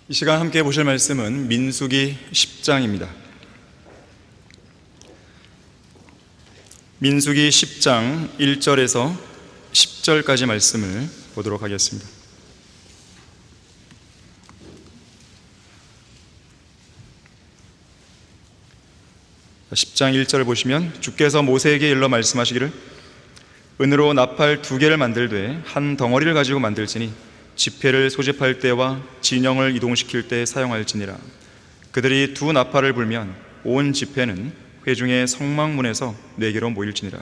이 시간 함께 보실 말씀은 민수기 10장입니다. 민수기 10장 1절에서 10절까지 말씀을 보도록 하겠습니다. 자, 10장 1절 보시면 주께서 모세에게 일러 말씀하시기를 은으로 나팔 2개를 만들되 한 덩어리를 가지고 만들지니 지폐를 소집할 때와 진영을 이동시킬 때 사용할지니라. 그들이 2 나팔을 불면 온 지폐는 회중의 성막문에서 4개로 모일지니라.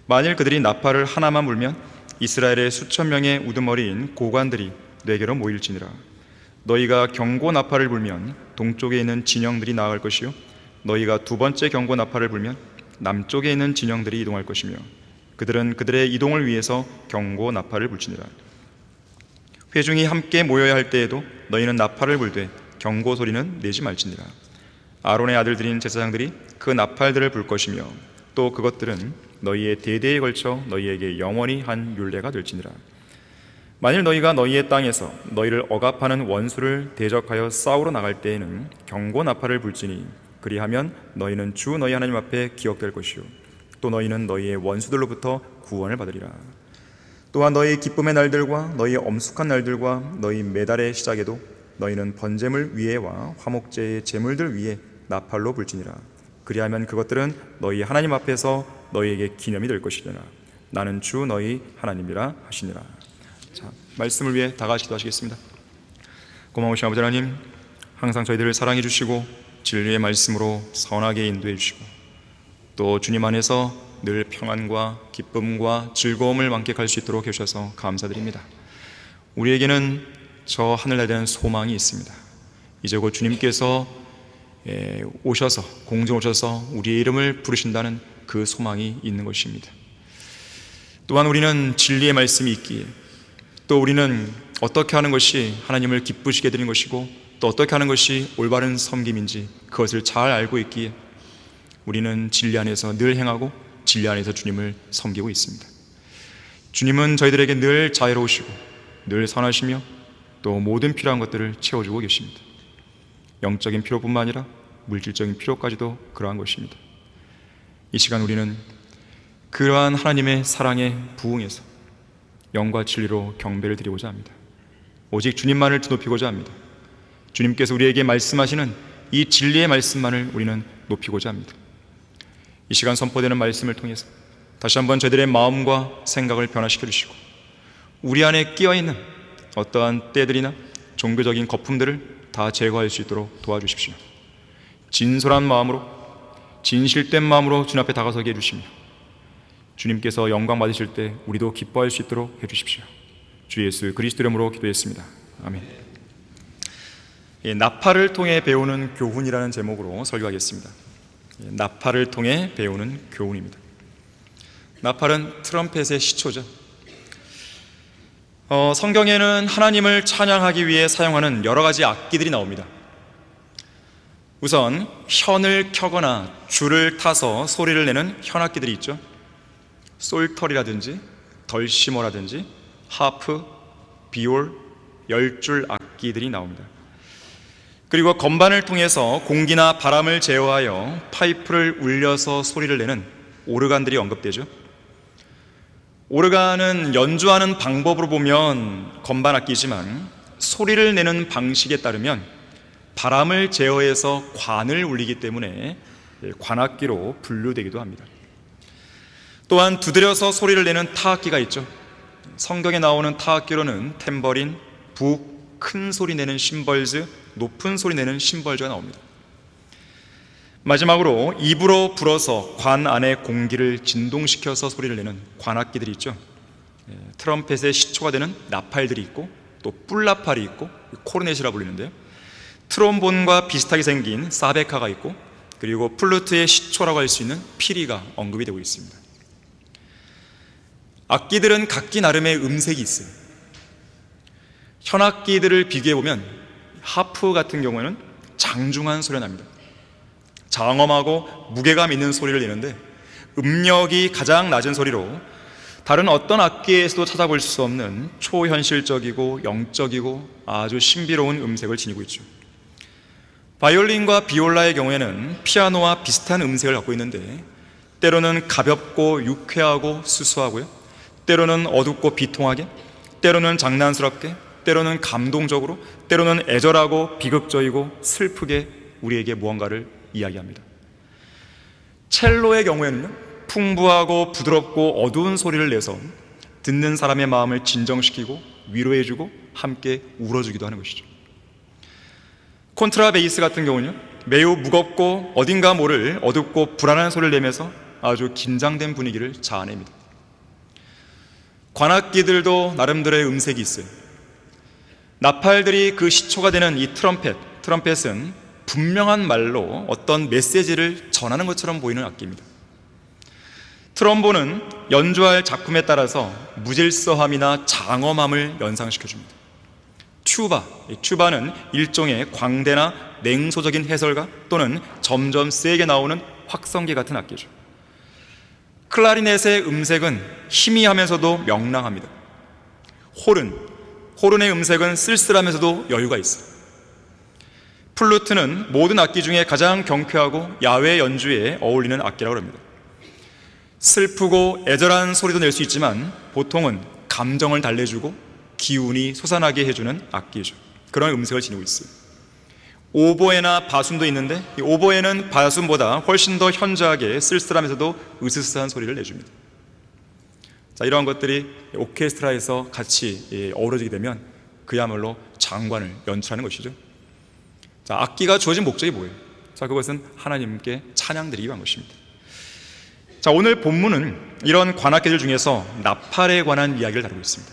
만일 그들이 나팔을 하나만 불면 이스라엘의 수천 명의 우두머리인 고관들이 4개로 모일지니라. 너희가 경고 나팔을 불면 동쪽에 있는 진영들이 나아갈 것이요 너희가 2번째 경고 나팔을 불면 남쪽에 있는 진영들이 이동할 것이며 그들은 그들의 이동을 위해서 경고 나팔을 불지니라. 회중이 함께 모여야 할 때에도 너희는 나팔을 불되 경고 소리는 내지 말지니라. 아론의 아들들인 제사장들이 그 나팔들을 불 것이며 또 그것들은 너희의 대대에 걸쳐 너희에게 영원히 한 율례가 될지니라. 만일 너희가 너희의 땅에서 너희를 억압하는 원수를 대적하여 싸우러 나갈 때에는 경고 나팔을 불지니 그리하면 너희는 주 너희 하나님 앞에 기억될 것이요 또 너희는 너희의 원수들로부터 구원을 받으리라. 또한 너희 기쁨의 날들과 너희 엄숙한 날들과 너희 매달의 시작에도 너희는 번제물 위에와 화목제의 제물들 위에 나팔로 불지니라. 그리하면 그것들은 너희 하나님 앞에서 너희에게 기념이 될 것이니라. 나는 주 너희 하나님이라 하시니라. 자, 말씀을 위해 다 같이 기도하시겠습니다. 고마우신 아버지 하나님, 항상 저희들을 사랑해 주시고 진리의 말씀으로 선하게 인도해 주시고 또 주님 안에서 늘 평안과 기쁨과 즐거움을 만끽할 수 있도록 해주셔서 감사드립니다. 우리에게는 저 하늘나라에 대한 소망이 있습니다. 이제 곧 주님께서 오셔서 공중에 오셔서 우리의 이름을 부르신다는 그 소망이 있는 것입니다. 또한 우리는 진리의 말씀이 있기에 또 우리는 어떻게 하는 것이 하나님을 기쁘시게 되는 것이고 또 어떻게 하는 것이 올바른 섬김인지 그것을 잘 알고 있기에 우리는 진리 안에서 늘 행하고 진리 안에서 주님을 섬기고 있습니다. 주님은 저희들에게 늘 자애로우시고 늘 선하시며 또 모든 필요한 것들을 채워주고 계십니다. 영적인 필요뿐만 아니라 물질적인 필요까지도 그러한 것입니다. 이 시간 우리는 그러한 하나님의 사랑에 부응해서 영과 진리로 경배를 드리고자 합니다. 오직 주님만을 높이고자 합니다. 주님께서 우리에게 말씀하시는 이 진리의 말씀만을 우리는 높이고자 합니다. 이 시간 선포되는 말씀을 통해서 다시 한번 저희들의 마음과 생각을 변화시켜 주시고 우리 안에 끼어있는 어떠한 때들이나 종교적인 거품들을 다 제거할 수 있도록 도와주십시오. 진솔한 마음으로 진실된 마음으로 주님 앞에 다가서게 해주시며 주님께서 영광 받으실 때 우리도 기뻐할 수 있도록 해주십시오. 주 예수 그리스도 이름으로 기도했습니다. 아멘. 나팔을 통해 배우는 교훈이라는 제목으로 설교하겠습니다. 나팔을 통해 배우는 교훈입니다. 나팔은 트럼펫의 시초죠. 성경에는 하나님을 찬양하기 위해 사용하는 여러 가지 악기들이 나옵니다. 우선 현을 켜거나 줄을 타서 소리를 내는 현악기들이 있죠. 솔털이라든지 덜시머라든지 하프, 비올, 열줄 악기들이 나옵니다. 그리고 건반을 통해서 공기나 바람을 제어하여 파이프를 울려서 소리를 내는 오르간들이 언급되죠. 오르간은 연주하는 방법으로 보면 건반 악기지만 소리를 내는 방식에 따르면 바람을 제어해서 관을 울리기 때문에 관악기로 분류되기도 합니다. 또한 두드려서 소리를 내는 타악기가 있죠. 성경에 나오는 타악기로는 탬버린, 북, 큰 소리 내는 심벌즈, 높은 소리 내는 심벌즈가 나옵니다. 마지막으로 입으로 불어서 관 안에 공기를 진동시켜서 소리를 내는 관악기들이 있죠. 트럼펫의 시초가 되는 나팔들이 있고 또 뿔나팔이 있고 코르넷이라 불리는데요. 트롬본과 비슷하게 생긴 사베카가 있고 그리고 플루트의 시초라고 할 수 있는 피리가 언급이 되고 있습니다. 악기들은 각기 나름의 음색이 있어요. 현악기들을 비교해보면 하프 같은 경우에는 장중한 소리가 납니다. 장엄하고 무게감 있는 소리를 내는데 음력이 가장 낮은 소리로 다른 어떤 악기에서도 찾아볼 수 없는 초현실적이고 영적이고 아주 신비로운 음색을 지니고 있죠. 바이올린과 비올라의 경우에는 피아노와 비슷한 음색을 갖고 있는데 때로는 가볍고 유쾌하고 수수하고요, 때로는 어둡고 비통하게, 때로는 장난스럽게, 때로는 감동적으로, 때로는 애절하고 비극적이고 슬프게 우리에게 무언가를 이야기합니다. 첼로의 경우에는요, 풍부하고 부드럽고 어두운 소리를 내서 듣는 사람의 마음을 진정시키고 위로해주고 함께 울어주기도 하는 것이죠. 콘트라베이스 같은 경우는요, 매우 무겁고 어딘가 모를 어둡고 불안한 소리를 내면서 아주 긴장된 분위기를 자아냅니다. 관악기들도 나름대로의 음색이 있어요. 나팔들이 그 시초가 되는 이 트럼펫은 분명한 말로 어떤 메시지를 전하는 것처럼 보이는 악기입니다. 트럼본은 연주할 작품에 따라서 무질서함이나 장엄함을 연상시켜줍니다. 튜바는 일종의 광대나 냉소적인 해설가 또는 점점 세게 나오는 확성기 같은 악기죠. 클라리넷의 음색은 희미하면서도 명랑합니다. 호른의 음색은 쓸쓸하면서도 여유가 있어요. 플루트는 모든 악기 중에 가장 경쾌하고 야외 연주에 어울리는 악기라고 합니다. 슬프고 애절한 소리도 낼 수 있지만 보통은 감정을 달래주고 기운이 솟아나게 해주는 악기죠. 그런 음색을 지니고 있어요. 오보에나 바순도 있는데 이 오보에는 바순보다 훨씬 더 현저하게 쓸쓸하면서도 으스스한 소리를 내줍니다. 자, 이러한 것들이 오케스트라에서 같이 어우러지게 되면 그야말로 장관을 연출하는 것이죠. 자, 악기가 주어진 목적이 뭐예요? 자, 그것은 하나님께 찬양드리기 위한 것입니다. 자, 오늘 본문은 이런 관악기들 중에서 나팔에 관한 이야기를 다루고 있습니다.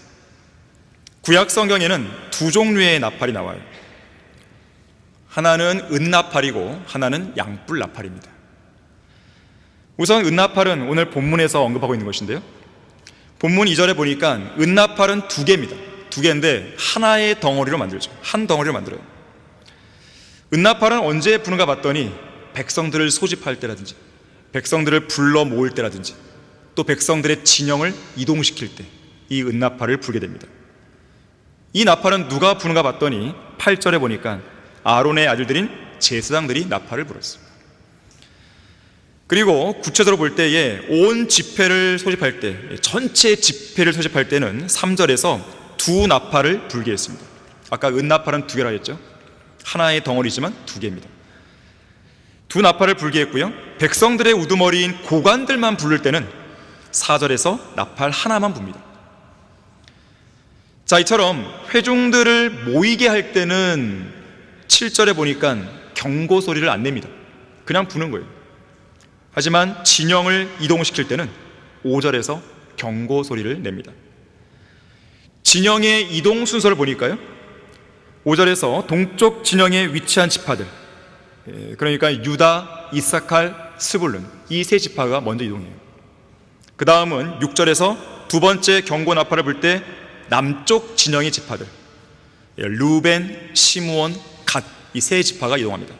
구약 성경에는 두 종류의 나팔이 나와요. 하나는 은나팔이고 하나는 양뿔나팔입니다. 우선 은나팔은 오늘 본문에서 언급하고 있는 것인데요, 본문 2절에 보니까 은나팔은 두 개입니다. 두 개인데 하나의 덩어리로 만들죠. 한 덩어리로 만들어요. 은나팔은 언제 부는가 봤더니 백성들을 소집할 때라든지, 백성들을 불러 모을 때라든지, 또 백성들의 진영을 이동시킬 때 이 은나팔을 불게 됩니다. 이 나팔은 누가 부는가 봤더니 8절에 보니까 아론의 아들들인 제사장들이 나팔을 불었습니다. 그리고 구체적으로 볼 때에 온 집회를 소집할 때, 전체 집회를 소집할 때는 3절에서 두 나팔을 불게 했습니다. 아까 은나팔은 두 개라 했죠. 하나의 덩어리지만 두 개입니다. 두 나팔을 불게 했고요, 백성들의 우두머리인 고관들만 부를 때는 4절에서 나팔 하나만 붑니다. 자, 이처럼 회중들을 모이게 할 때는 7절에 보니까 경고 소리를 안 냅니다. 그냥 부는 거예요. 하지만 진영을 이동시킬 때는 5절에서 경고 소리를 냅니다. 진영의 이동 순서를 보니까요, 5절에서 동쪽 진영에 위치한 지파들, 그러니까 유다, 이사칼, 스불룬, 이 세 지파가 먼저 이동해요. 그 다음은 6절에서 두 번째 경고 나팔을 불 때 남쪽 진영의 지파들, 루벤, 시므온, 갓, 이 세 지파가 이동합니다.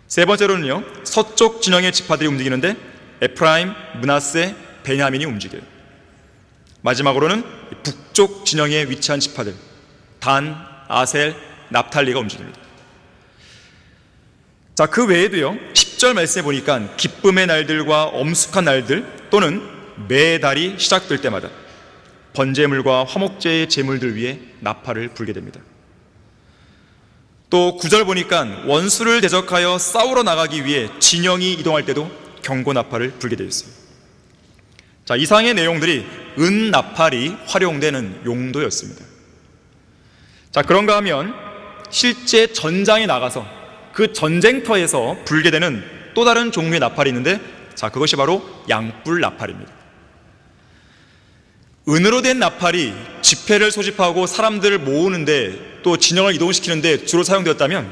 세 번째로는요, 서쪽 진영의 지파들이 움직이는데 에프라임, 므낫세, 베냐민이 움직여요. 마지막으로는 북쪽 진영에 위치한 지파들, 단, 아셀, 납탈리가 움직입니다. 자, 그 외에도요, 10절 말씀에 보니까 기쁨의 날들과 엄숙한 날들 또는 매달이 시작될 때마다 번제물과 화목제의 제물들 위에 나팔을 불게 됩니다. 또 9절 보니까 원수를 대적하여 싸우러 나가기 위해 진영이 이동할 때도 경고 나팔을 불게 되어 있어요. 자, 이상의 내용들이 은나팔이 활용되는 용도였습니다. 자, 그런가 하면 실제 전장에 나가서 그 전쟁터에서 불게 되는 또 다른 종류의 나팔이 있는데, 자, 그것이 바로 양뿔 나팔입니다. 은으로 된 나팔이 집회를 소집하고 사람들을 모으는데 또 진영을 이동시키는데 주로 사용되었다면,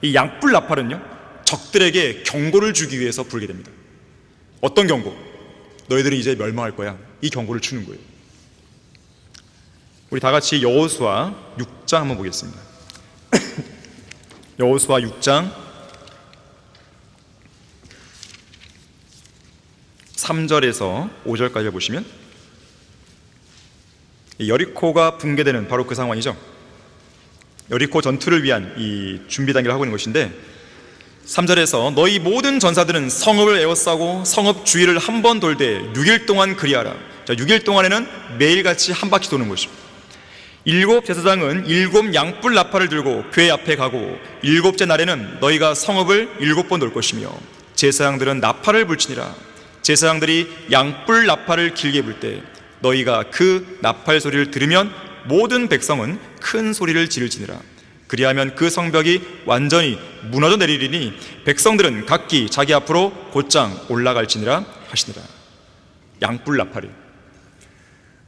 이 양뿔 나팔은요, 적들에게 경고를 주기 위해서 불게 됩니다. 어떤 경고? 너희들은 이제 멸망할 거야. 이 경고를 주는 거예요. 우리 다 같이 여호수아 6장 한번 보겠습니다. 여호수아 6장 3절에서 5절까지 보시면, 여리코가 붕괴되는 바로 그 상황이죠. 여리코 전투를 위한 이 준비 단계를 하고 있는 것인데 3절에서 너희 모든 전사들은 성읍을 에워싸고 성읍 주위를 한 번 돌되 6일 동안 그리하라. 자, 6일 동안에는 매일같이 한 바퀴 도는 것입니다. 7 제사장은 7 양뿔 나팔을 들고 교회 앞에 가고 7째 날에는 너희가 성읍을 7번 돌 것이며 제사장들은 나팔을 불치니라. 제사장들이 양뿔 나팔을 길게 불 때 너희가 그 나팔 소리를 들으면 모든 백성은 큰 소리를 지를지니라. 그리하면 그 성벽이 완전히 무너져 내리리니 백성들은 각기 자기 앞으로 곧장 올라갈지니라 하시니라. 양뿔 나팔이,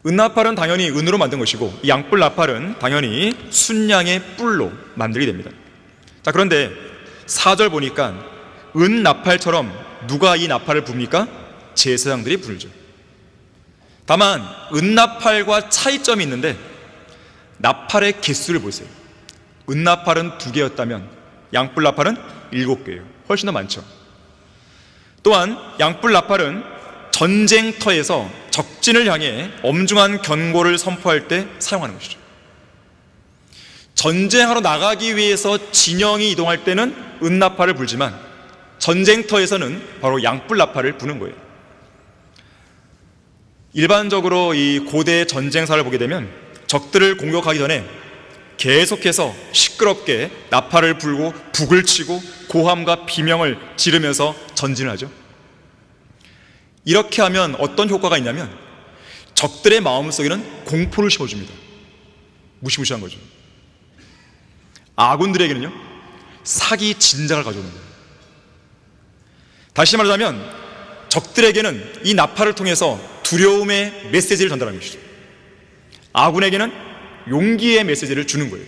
은나팔은 당연히 은으로 만든 것이고 이 양뿔 나팔은 당연히 순양의 뿔로 만들게 됩니다. 자, 그런데 4절 보니까 은 나팔처럼 누가 이 나팔을 붑니까? 제사장들이 불죠. 다만 은나팔과 차이점이 있는데 나팔의 개수를 보세요. 은나팔은 2개였다면 양뿔 나팔은 7개예요. 훨씬 더 많죠. 또한 양뿔 나팔은 전쟁터에서 적진을 향해 엄중한 경고를 선포할 때 사용하는 것이죠. 전쟁하러 나가기 위해서 진영이 이동할 때는 은나팔을 불지만 전쟁터에서는 바로 양뿔 나팔을 부는 거예요. 일반적으로 이 고대 전쟁사를 보게 되면 적들을 공격하기 전에 계속해서 시끄럽게 나팔을 불고 북을 치고 고함과 비명을 지르면서 전진을 하죠. 이렇게 하면 어떤 효과가 있냐면 적들의 마음속에는 공포를 심어줍니다. 무시무시한 거죠. 아군들에게는요 사기 진작을 가져오는 거예요. 다시 말하자면 적들에게는 이 나팔을 통해서 두려움의 메시지를 전달하는 것이죠. 아군에게는 용기의 메시지를 주는 거예요.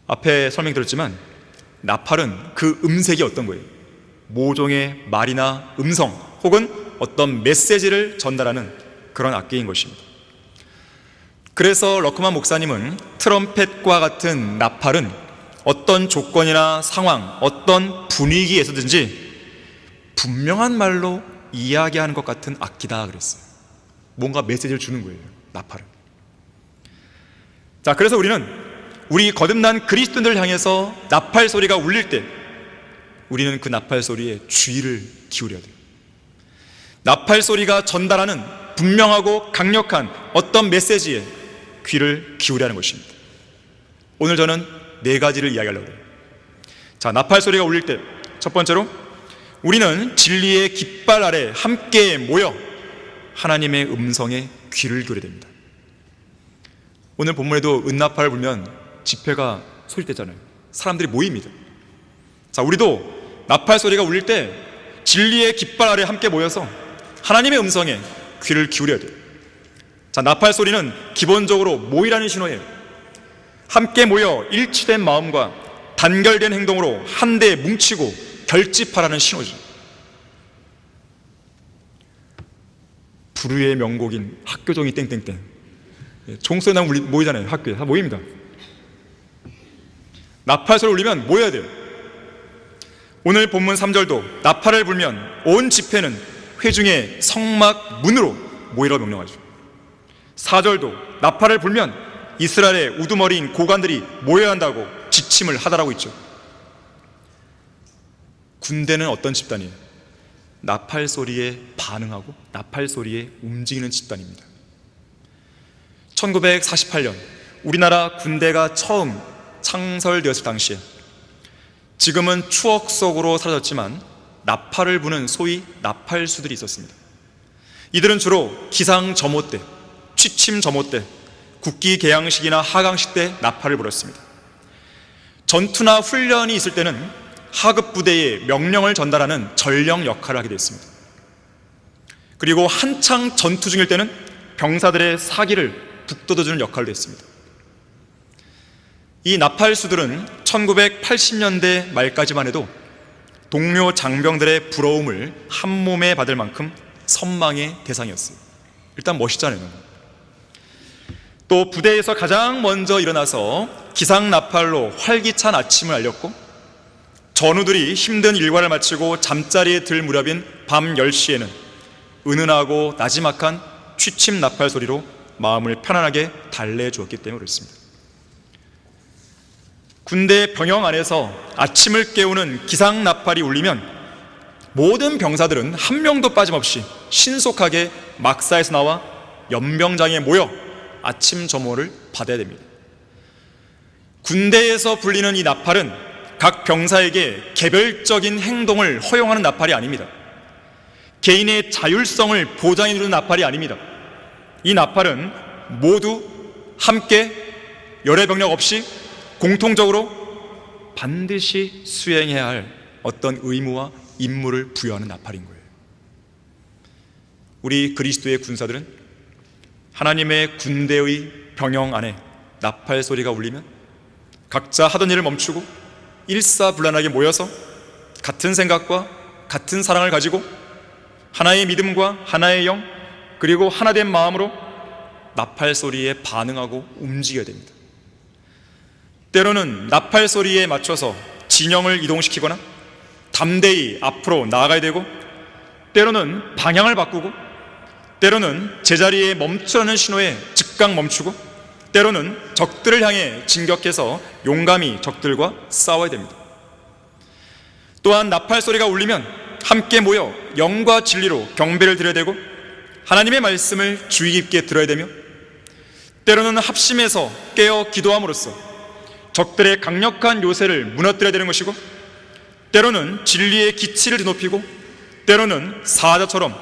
앞에 설명드렸지만 나팔은 그 음색이 어떤 거예요? 모종의 말이나 음성 혹은 어떤 메시지를 전달하는 그런 악기인 것입니다. 그래서 러크만 목사님은 트럼펫과 같은 나팔은 어떤 조건이나 상황, 어떤 분위기에서든지 분명한 말로 이야기하는 것 같은 악기다 그랬어요. 뭔가 메시지를 주는 거예요, 나팔은. 자, 그래서 우리 거듭난 그리스도인들을 향해서 나팔 소리가 울릴 때 우리는 그 나팔 소리에 주의를 기울여야 돼요. 나팔 소리가 전달하는 분명하고 강력한 어떤 메시지에 귀를 기울여야 하는 것입니다. 오늘 저는 4가지를 이야기하려고 해요. 자, 나팔 소리가 울릴 때 첫 번째로 우리는 진리의 깃발 아래 함께 모여 하나님의 음성에 귀를 기울여야 됩니다. 오늘 본문에도 은나팔을 불면 집회가 소집되잖아요. 사람들이 모입니다. 자, 우리도 나팔 소리가 울릴 때 진리의 깃발 아래 함께 모여서 하나님의 음성에 귀를 기울여야 돼요. 자, 나팔 소리는 기본적으로 모이라는 신호예요. 함께 모여 일치된 마음과 단결된 행동으로 한데 뭉치고 결집하라는 신호죠. 불후의 명곡인 학교종이 땡땡땡, 종소리 나면 모이잖아요. 학교에 다 모입니다. 나팔 소리 울리면 모여야 돼요. 오늘 본문 3절도 나팔을 불면 온 집회는 회중의 성막 문으로 모이라고 명령하죠. 4절도 나팔을 불면 이스라엘의 우두머리인 고관들이 모여야 한다고 지침을 하다라고 있죠. 군대는 어떤 집단이에요? 나팔 소리에 반응하고 나팔 소리에 움직이는 집단입니다. 1948년 우리나라 군대가 처음 창설되었을 당시에 지금은 추억 속으로 사라졌지만 나팔을 부는 소위 나팔수들이 있었습니다. 이들은 주로 기상 점호 때, 취침 점호 때, 국기 개양식이나 하강식 때 나팔을 불었습니다. 전투나 훈련이 있을 때는 하급 부대에 명령을 전달하는 전령 역할을 하게 됐습니다. 그리고 한창 전투 중일 때는 병사들의 사기를 북돋워주는 역할도 했습니다. 이 나팔수들은 1980년대 말까지만 해도 동료 장병들의 부러움을 한몸에 받을 만큼 선망의 대상이었어요. 일단 멋있잖아요. 또 부대에서 가장 먼저 일어나서 기상 나팔로 활기찬 아침을 알렸고, 전우들이 힘든 일과를 마치고 잠자리에 들 무렵인 밤 10시에는 은은하고 나지막한 취침 나팔 소리로 마음을 편안하게 달래주었기 때문에 그렇습니다. 군대 병영 안에서 아침을 깨우는 기상 나팔이 울리면 모든 병사들은 한 명도 빠짐없이 신속하게 막사에서 나와 연병장에 모여 아침 점호를 받아야 됩니다. 군대에서 불리는 이 나팔은 각 병사에게 개별적인 행동을 허용하는 나팔이 아닙니다. 개인의 자율성을 보장해 주는 나팔이 아닙니다. 이 나팔은 모두 함께 열애병력 없이 공통적으로 반드시 수행해야 할 어떤 의무와 임무를 부여하는 나팔인 거예요. 우리 그리스도의 군사들은 하나님의 군대의 병영 안에 나팔 소리가 울리면 각자 하던 일을 멈추고 일사불란하게 모여서 같은 생각과 같은 사랑을 가지고 하나의 믿음과 하나의 영 그리고 하나된 마음으로 나팔 소리에 반응하고 움직여야 됩니다. 때로는 나팔 소리에 맞춰서 진영을 이동시키거나 담대히 앞으로 나아가야 되고, 때로는 방향을 바꾸고, 때로는 제자리에 멈추라는 신호에 즉각 멈추고, 때로는 적들을 향해 진격해서 용감히 적들과 싸워야 됩니다. 또한 나팔 소리가 울리면 함께 모여 영과 진리로 경배를 드려야 되고, 하나님의 말씀을 주의 깊게 들어야 되며, 때로는 합심해서 깨어 기도함으로써 적들의 강력한 요새를 무너뜨려야 되는 것이고, 때로는 진리의 기치를 높이고, 때로는 사자처럼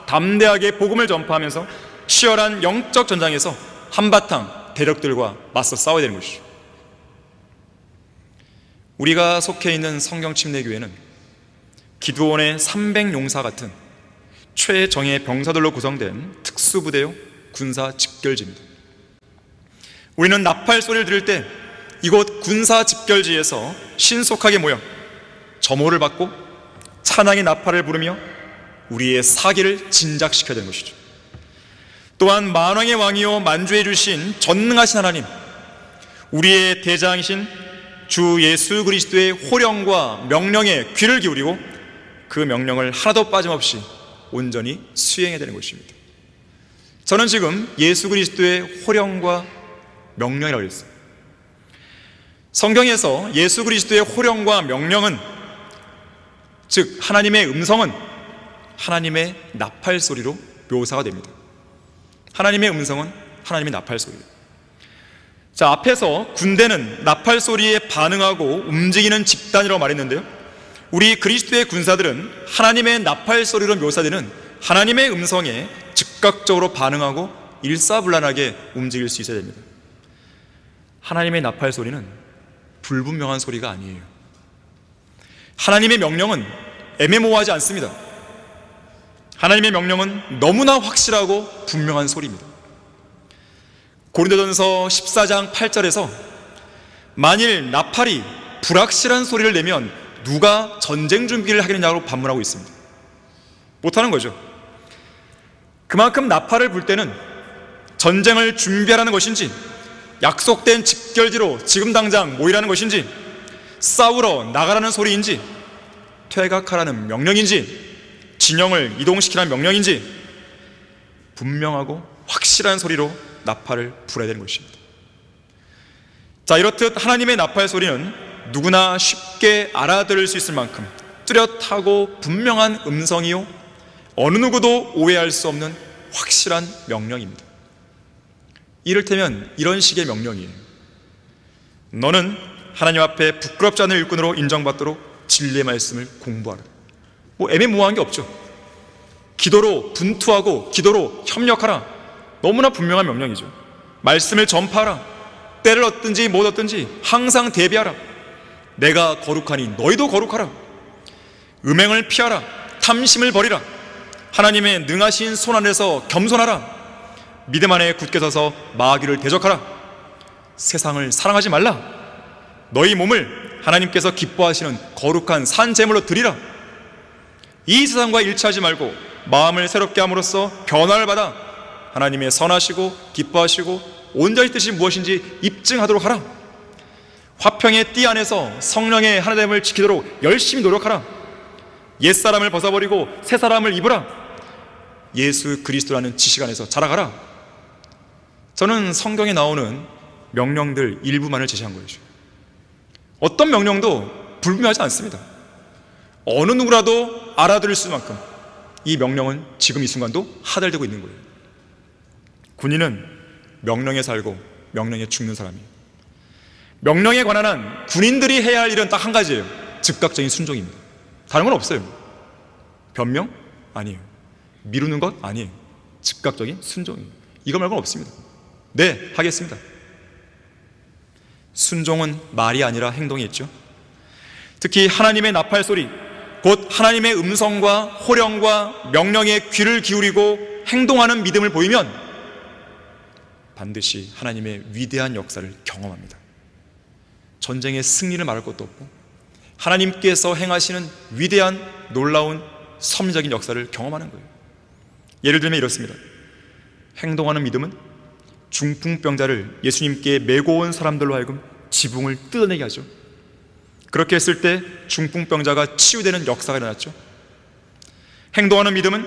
담대하게 복음을 전파하면서 치열한 영적 전장에서 한바탕 대적들과 맞서 싸워야 되는 것이죠. 우리가 속해 있는 성경침례교회는 기드온의 300용사 같은 최정예 병사들로 구성된 특수부대요 군사 집결지입니다. 우리는 나팔 소리를 들을 때 이곳 군사 집결지에서 신속하게 모여 점호를 받고 찬양의 나팔을 부르며 우리의 사기를 진작시켜야 되는 것이죠. 또한 만왕의 왕이요 만주해 주신 전능하신 하나님, 우리의 대장이신 주 예수 그리스도의 호령과 명령에 귀를 기울이고 그 명령을 하나도 빠짐없이 온전히 수행해야 되는 것입니다. 저는 지금 예수 그리스도의 호령과 명령이라고 했어요. 성경에서 예수 그리스도의 호령과 명령은, 즉 하나님의 음성은 하나님의 나팔 소리로 묘사가 됩니다. 하나님의 음성은 하나님의 나팔 소리. 자, 앞에서 군대는 나팔 소리에 반응하고 움직이는 집단이라고 말했는데요, 우리 그리스도의 군사들은 하나님의 나팔 소리로 묘사되는 하나님의 음성에 즉각적으로 반응하고 일사불란하게 움직일 수 있어야 됩니다. 하나님의 나팔 소리는 불분명한 소리가 아니에요. 하나님의 명령은 애매모호하지 않습니다. 하나님의 명령은 너무나 확실하고 분명한 소리입니다. 고린도전서 14장 8절에서 만일 나팔이 불확실한 소리를 내면 누가 전쟁 준비를 하겠느냐고 반문하고 있습니다. 못하는 거죠. 그만큼 나팔을 불 때는 전쟁을 준비하라는 것인지, 약속된 집결지로 지금 당장 모이라는 것인지, 싸우러 나가라는 소리인지, 퇴각하라는 명령인지, 진영을 이동시키라는 명령인지 분명하고 확실한 소리로 나팔을 불어야 되는 것입니다. 자, 이렇듯 하나님의 나팔 소리는 누구나 쉽게 알아들을 수 있을 만큼 뚜렷하고 분명한 음성이요, 어느 누구도 오해할 수 없는 확실한 명령입니다. 이를테면 이런 식의 명령이에요. 너는 하나님 앞에 부끄럽지 않은 일꾼으로 인정받도록 진리의 말씀을 공부하라. 뭐 애매모호한 게 없죠. 기도로 분투하고 기도로 협력하라. 너무나 분명한 명령이죠. 말씀을 전파하라. 때를 얻든지 못 얻든지 항상 대비하라. 내가 거룩하니 너희도 거룩하라. 음행을 피하라. 탐심을 버리라. 하나님의 능하신 손 안에서 겸손하라. 믿음 안에 굳게 서서 마귀를 대적하라. 세상을 사랑하지 말라. 너희 몸을 하나님께서 기뻐하시는 거룩한 산 제물로 드리라. 이 세상과 일치하지 말고 마음을 새롭게 함으로써 변화를 받아 하나님의 선하시고 기뻐하시고 온전히 뜻이 무엇인지 입증하도록 하라. 화평의 띠 안에서 성령의 하나됨을 지키도록 열심히 노력하라. 옛사람을 벗어버리고 새사람을 입으라. 예수 그리스도라는 지식 안에서 자라가라. 저는 성경에 나오는 명령들 일부만을 제시한 거예요. 어떤 명령도 불분명하지 않습니다. 어느 누구라도 알아들을 수만큼 이 명령은 지금 이 순간도 하달되고 있는 거예요. 군인은 명령에 살고 명령에 죽는 사람이에요. 명령에 관한 한 군인들이 해야 할 일은 딱 한 가지예요. 즉각적인 순종입니다. 다른 건 없어요. 변명? 아니에요. 미루는 것? 아니에요. 즉각적인 순종이에요. 이거 말고는 없습니다. 네, 하겠습니다. 순종은 말이 아니라 행동이 있죠. 특히 하나님의 나팔 소리, 곧 하나님의 음성과 호령과 명령에 귀를 기울이고 행동하는 믿음을 보이면 반드시 하나님의 위대한 역사를 경험합니다. 전쟁의 승리를 말할 것도 없고 하나님께서 행하시는 위대한 놀라운 섭리적인 역사를 경험하는 거예요. 예를 들면 이렇습니다. 행동하는 믿음은 중풍병자를 예수님께 메고 온 사람들로 하여금 지붕을 뜯어내게 하죠. 그렇게 했을 때 중풍병자가 치유되는 역사가 일어났죠. 행동하는 믿음은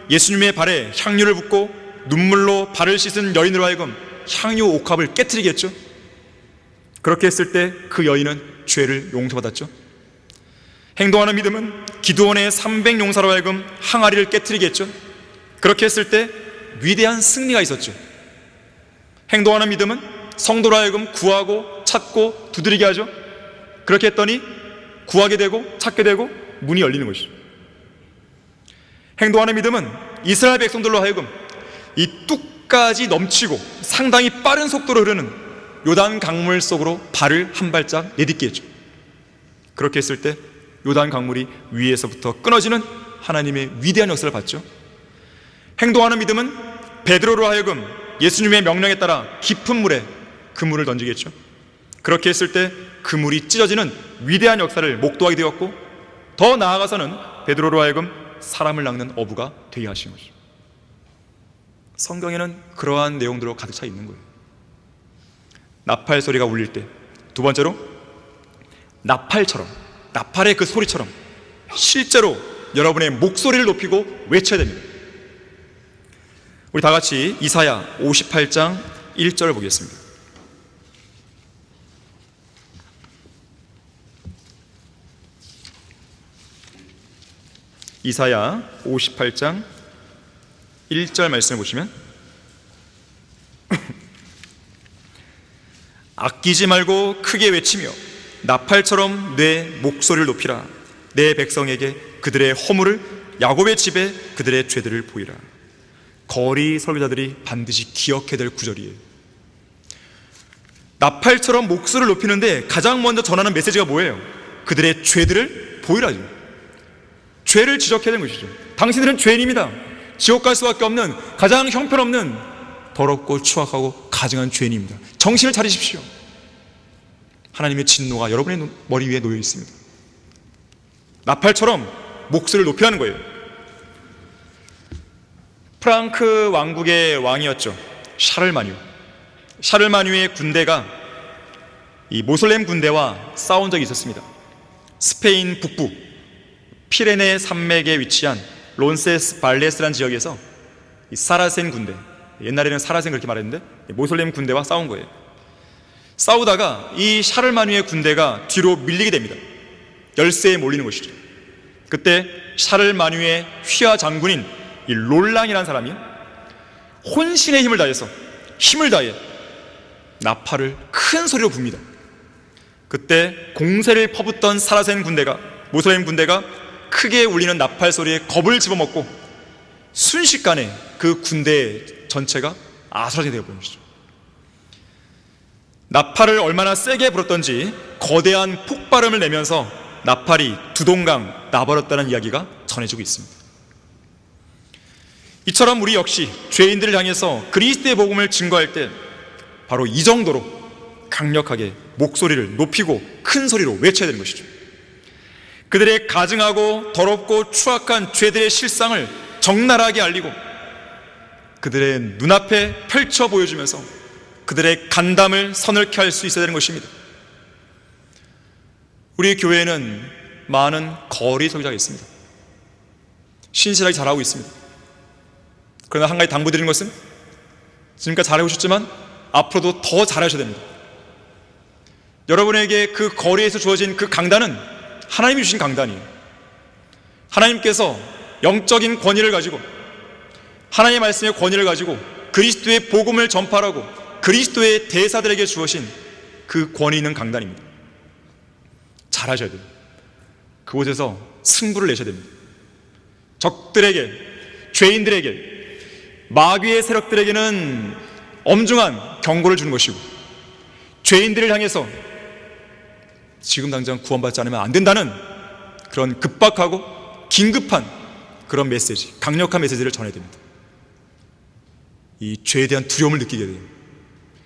예수님의 발에 향유를 붓고 눈물로 발을 씻은 여인으로 하여금 향유 옥합을 깨트리게 했죠. 그렇게 했을 때 그 여인은 죄를 용서받았죠. 행동하는 믿음은 기드온의 300용사로 하여금 항아리를 깨트리게 했죠. 그렇게 했을 때 위대한 승리가 있었죠. 행동하는 믿음은 성도로 하여금 구하고 찾고 두드리게 하죠. 그렇게 했더니 구하게 되고 찾게 되고 문이 열리는 것이죠. 행동하는 믿음은 이스라엘 백성들로 하여금 이 뚝까지 넘치고 상당히 빠른 속도로 흐르는 요단 강물 속으로 발을 한 발짝 내딛게 했죠. 그렇게 했을 때 요단 강물이 위에서부터 끊어지는 하나님의 위대한 역사를 봤죠. 행동하는 믿음은 베드로로 하여금 예수님의 명령에 따라 깊은 물에 그물을 던지게 했죠. 그렇게 했을 때 그물이 찢어지는 위대한 역사를 목도하게 되었고, 더 나아가서는 베드로로 하여금 사람을 낚는 어부가 되게 하신 것이죠. 성경에는 그러한 내용들로 가득 차 있는 거예요. 나팔 소리가 울릴 때, 두 번째로 나팔처럼, 나팔의 그 소리처럼 실제로 여러분의 목소리를 높이고 외쳐야 됩니다. 우리 다 같이 이사야 58장 1절을 보겠습니다. 이사야 58장 1절 말씀을 보시면 아끼지 말고 크게 외치며 나팔처럼 내 목소리를 높이라. 내 백성에게 그들의 허물을, 야곱의 집에 그들의 죄들을 보이라. 거리 설교자들이 반드시 기억해야 될 구절이에요. 나팔처럼 목소리를 높이는데 가장 먼저 전하는 메시지가 뭐예요? 그들의 죄들을 보이라죠. 죄를 지적해야 되는 것이죠. 당신들은 죄인입니다. 지옥 갈 수밖에 없는 가장 형편없는 더럽고 추악하고 가증한 죄인입니다. 정신을 차리십시오. 하나님의 진노가 여러분의 머리 위에 놓여 있습니다. 나팔처럼 목소리를 높이라는 거예요. 프랑크 왕국의 왕이었죠. 샤를마뉴. 샤를마뉴의 군대가 이 모슬렘 군대와 싸운 적이 있었습니다. 스페인 북부 피레네 산맥에 위치한 론세스 발레스라는 지역에서 이 사라센 군대, 옛날에는 사라센 그렇게 말했는데 모슬렘 군대와 싸운 거예요. 싸우다가 이 샤를마뉴의 군대가 뒤로 밀리게 됩니다. 열세에 몰리는 것이죠. 그때 샤를마뉴의 휘하 장군인 이 롤랑이라는 사람이 혼신의 힘을 다해서 힘을 다해 나팔을 큰 소리로 붑니다. 그때 공세를 퍼붓던 사라센 군대가, 모슬렘 군대가 크게 울리는 나팔 소리에 겁을 집어먹고 순식간에 그 군대 전체가 아수라장이 되어버린 것이죠. 나팔을 얼마나 세게 불었던지 거대한 폭발음을 내면서 나팔이 두동강 나버렸다는 이야기가 전해지고 있습니다. 이처럼 우리 역시 죄인들을 향해서 그리스도의 복음을 증거할 때 바로 이 정도로 강력하게 목소리를 높이고 큰 소리로 외쳐야 되는 것이죠. 그들의 가증하고 더럽고 추악한 죄들의 실상을 적나라하게 알리고 그들의 눈앞에 펼쳐 보여주면서 그들의 간담을 서늘케 할 수 있어야 되는 것입니다. 우리 교회에는 많은 거리 설교자가 있습니다. 신실하게 잘하고 있습니다. 그러나 한 가지 당부드리는 것은 지금까지 잘해오셨지만 앞으로도 더 잘하셔야 됩니다. 여러분에게 그 거리에서 주어진 그 강단은 하나님이 주신 강단이에요. 하나님께서 영적인 권위를 가지고, 하나님의 말씀의 권위를 가지고 그리스도의 복음을 전파하라고 그리스도의 대사들에게 주어진 그 권위 있는 강단입니다. 잘하셔야 돼요. 그곳에서 승부를 내셔야 됩니다. 적들에게, 죄인들에게, 마귀의 세력들에게는 엄중한 경고를 주는 것이고, 죄인들을 향해서 지금 당장 구원받지 않으면 안 된다는 그런 급박하고 긴급한 그런 메시지, 강력한 메시지를 전해야 됩니다. 이 죄에 대한 두려움을 느끼게 돼요.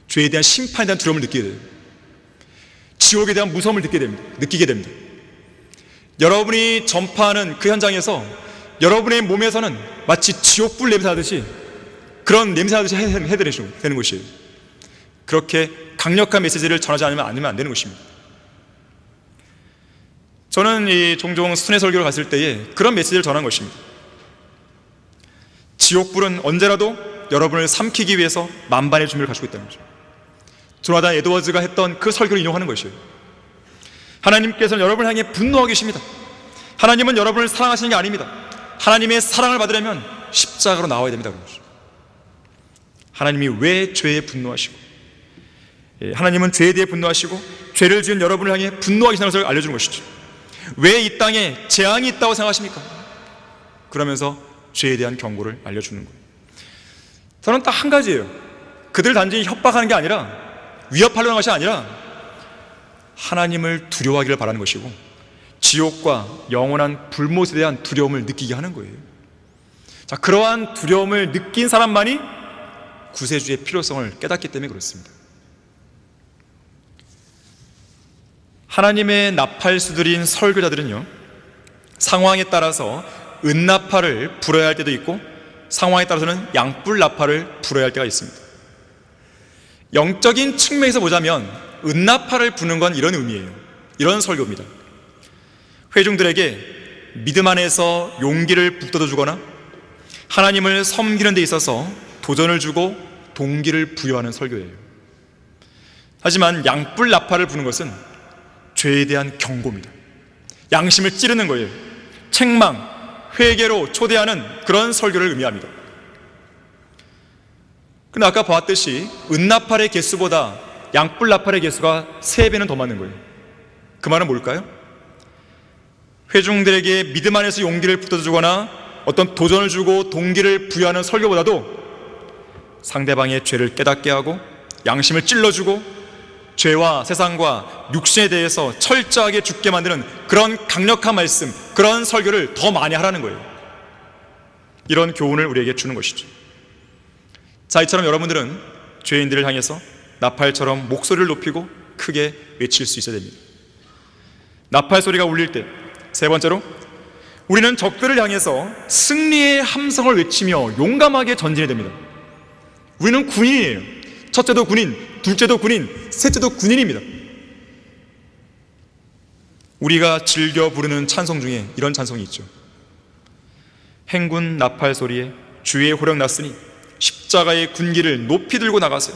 죄에 대한 심판에 대한 두려움을 느끼게 돼요. 지옥에 대한 무서움을 느끼게 됩니다. 여러분이 전파하는 그 현장에서 여러분의 몸에서는 마치 지옥불 냄새나듯이 그런 냄새나듯이 해드리셔야 되는 것이에요. 그렇게 강력한 메시지를 전하지 않으면 안 되는 것입니다. 저는 종종 순회 설교를 갔을 때에 그런 메시지를 전한 것입니다. 지옥불은 언제라도 여러분을 삼키기 위해서 만반의 준비를 가지고 있다는 거죠. 조나단 에드워즈가 했던 그 설교를 인용하는 것이에요. 하나님께서는 여러분을 향해 분노하고 계십니다. 하나님은 여러분을 사랑하시는 게 아닙니다. 하나님의 사랑을 받으려면 십자가로 나와야 됩니다. 하나님이 왜 죄에 분노하시고, 하나님은 죄에 대해 분노하시고 죄를 지은 여러분을 향해 분노하기 시작하는 것을 알려주는 것이죠. 왜 이 땅에 재앙이 있다고 생각하십니까? 그러면서 죄에 대한 경고를 알려주는 거예요. 저는 딱 한 가지예요. 그들 단지 협박하는 게 아니라, 위협하려는 것이 아니라 하나님을 두려워하기를 바라는 것이고, 지옥과 영원한 불못에 대한 두려움을 느끼게 하는 거예요. 자, 그러한 두려움을 느낀 사람만이 구세주의 필요성을 깨닫기 때문에 그렇습니다. 하나님의 나팔수들인 설교자들은요, 상황에 따라서 은나팔을 불어야 할 때도 있고 상황에 따라서는 양뿔 나팔을 불어야 할 때가 있습니다. 영적인 측면에서 보자면 은나팔을 부는 건 이런 의미예요. 이런 설교입니다. 회중들에게 믿음 안에서 용기를 북돋아주거나 하나님을 섬기는 데 있어서 도전을 주고 동기를 부여하는 설교예요. 하지만 양뿔 나팔을 부는 것은 죄에 대한 경고입니다. 양심을 찌르는 거예요. 책망, 회개로 초대하는 그런 설교를 의미합니다. 근데 아까 보았듯이 은나팔의 개수보다 양뿔 나팔의 개수가 3배는 더 많은 거예요. 그 말은 뭘까요? 회중들에게 믿음 안에서 용기를 북돋아주거나 어떤 도전을 주고 동기를 부여하는 설교보다도 상대방의 죄를 깨닫게 하고 양심을 찔러주고 죄와 세상과 육신에 대해서 철저하게 죽게 만드는 그런 강력한 말씀, 그런 설교를 더 많이 하라는 거예요. 이런 교훈을 우리에게 주는 것이죠. 자, 이처럼 여러분들은 죄인들을 향해서 나팔처럼 목소리를 높이고 크게 외칠 수 있어야 됩니다. 나팔 소리가 울릴 때, 세 번째로, 우리는 적들을 향해서 승리의 함성을 외치며 용감하게 전진해야 됩니다. 우리는 군인이에요. 첫째도 군인, 둘째도 군인, 셋째도 군인입니다. 우리가 즐겨 부르는 찬송 중에 이런 찬송이 있죠. 행군 나팔 소리에 주의 호령 났으니 십자가의 군기를 높이 들고 나가세요.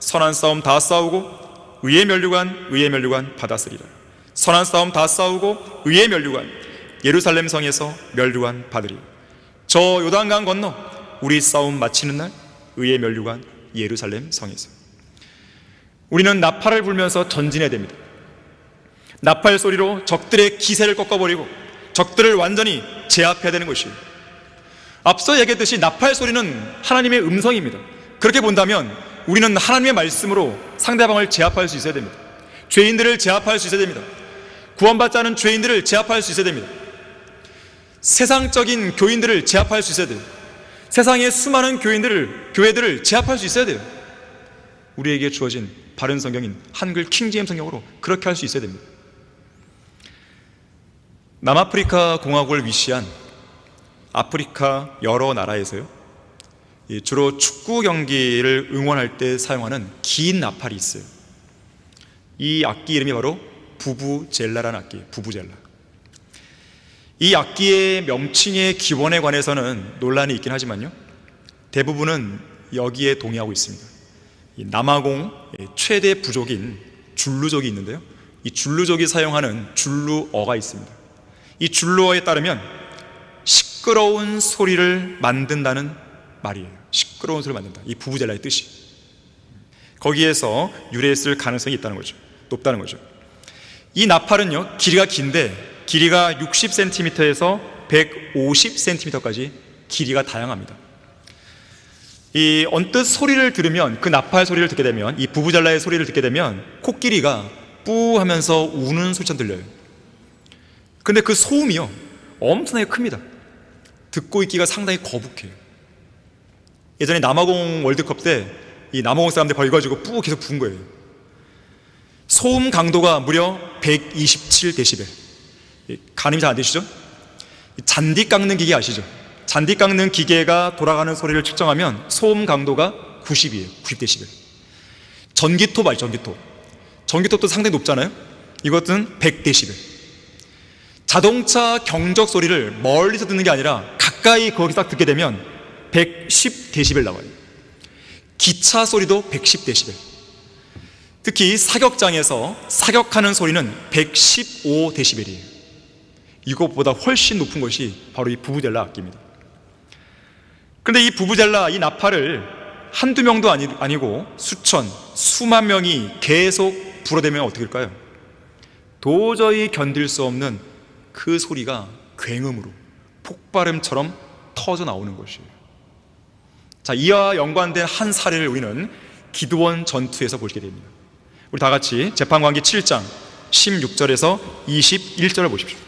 선한 싸움 다 싸우고 의의 면류관 받았으리라. 선한 싸움 다 싸우고 의의 면류관, 예루살렘 성에서 면류관 받으리라. 저 요단강 건너 우리 싸움 마치는 날 의의 면류관 예루살렘 성에서. 우리는 나팔을 불면서 전진해야 됩니다. 나팔 소리로 적들의 기세를 꺾어버리고 적들을 완전히 제압해야 되는 것이에요. 앞서 얘기했듯이 나팔 소리는 하나님의 음성입니다. 그렇게 본다면 우리는 하나님의 말씀으로 상대방을 제압할 수 있어야 됩니다. 죄인들을 제압할 수 있어야 됩니다. 구원받지 않은 죄인들을 제압할 수 있어야 됩니다. 세상적인 교인들을 제압할 수 있어야 돼요. 세상의 수많은 교회들을 제압할 수 있어야 돼요. 우리에게 주어진 바른 성경인 한글 킹제임스 성경으로 그렇게 할 수 있어야 됩니다. 남아프리카 공화국을 위시한 아프리카 여러 나라에서요, 주로 축구 경기를 응원할 때 사용하는 긴 나팔이 있어요. 이 악기 이름이 바로 부부젤라라는 악기예요. 부부젤라. 이 악기의 명칭의 기원에 관해서는 논란이 있긴 하지만요, 대부분은 여기에 동의하고 있습니다. 이 남아공 최대 부족인 줄루족이 있는데요, 이 줄루족이 사용하는 줄루어가 있습니다. 이 줄루어에 따르면 시끄러운 소리를 만든다는 말이에요. 시끄러운 소리를 만든다, 이 부부젤라의 뜻이 거기에서 유래했을 가능성이 있다는 거죠. 높다는 거죠. 이 나팔은요, 길이가 긴데 길이가 60cm에서 150cm까지 길이가 다양합니다. 이 언뜻 소리를 들으면, 그 나팔 소리를 듣게 되면, 이 부부젤라의 소리를 듣게 되면 코끼리가 뿌 하면서 우는 소리처럼 들려요. 근데 그 소음이요 엄청나게 큽니다. 듣고 있기가 상당히 거북해요. 예전에 남아공 월드컵 때 이 남아공 사람들 거기 가지고 뿌 계속 부은 거예요. 소음 강도가 무려 127데시벨. 가늠이 잘 안 되시죠? 잔디 깎는 기계 아시죠? 잔디 깎는 기계가 돌아가는 소리를 측정하면 소음 강도가 90이에요. 90데시벨. 전기톱 알죠? 전기톱도 상당히 높잖아요? 이것은 100데시벨. 자동차 경적 소리를 멀리서 듣는 게 아니라 가까이 거기서 딱 듣게 되면 110데시벨 나와요. 기차 소리도 110데시벨. 특히 사격장에서 사격하는 소리는 115데시벨이에요. 이것보다 훨씬 높은 것이 바로 이 부부젤라 악기입니다. 그런데 이 부부젤라, 이 나팔을 한두 명도 아니고 수천, 수만 명이 계속 불어대면 어떻게 될까요? 도저히 견딜 수 없는 그 소리가 굉음으로 폭발음처럼 터져 나오는 것이에요. 자, 이와 연관된 한 사례를 우리는 기드온 전투에서 보게 됩니다. 우리 다 같이 재판관기 7장 16절에서 21절을 보십시오.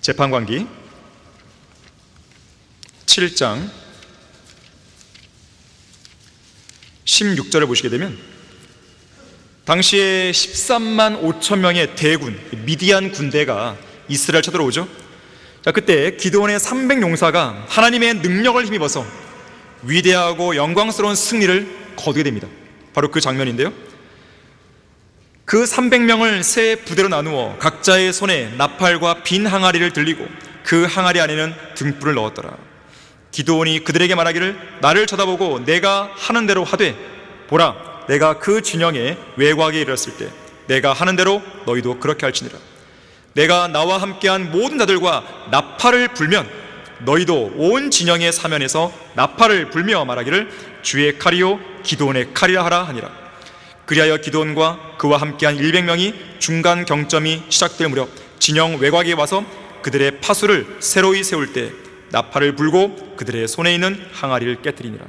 재판관기 7장 16절을 보시게 되면, 당시에 13만 5천 명의 대군, 미디안 군대가 이스라엘 쳐들어오죠. 자, 그때 기드온의 300용사가 하나님의 능력을 힘입어서 위대하고 영광스러운 승리를 거두게 됩니다. 바로 그 장면인데요, 그 300명을 세 부대로 나누어 각자의 손에 나팔과 빈 항아리를 들리고 그 항아리 안에는 등불을 넣었더라. 기드온이 그들에게 말하기를, 나를 쳐다보고 내가 하는 대로 하되, 보라, 내가 그 진영에 외곽에 이르렀을 때 내가 하는 대로 너희도 그렇게 할지니라. 내가 나와 함께한 모든 자들과 나팔을 불면 너희도 온 진영의 사면에서 나팔을 불며 말하기를, 주의 칼이요 기드온의 칼이라 하라 하니라. 그리하여 기드온과 그와 함께한 100명이 중간 경점이 시작될 무렵 진영 외곽에 와서 그들의 파수를 새로이 세울 때 나팔을 불고 그들의 손에 있는 항아리를 깨뜨리니라.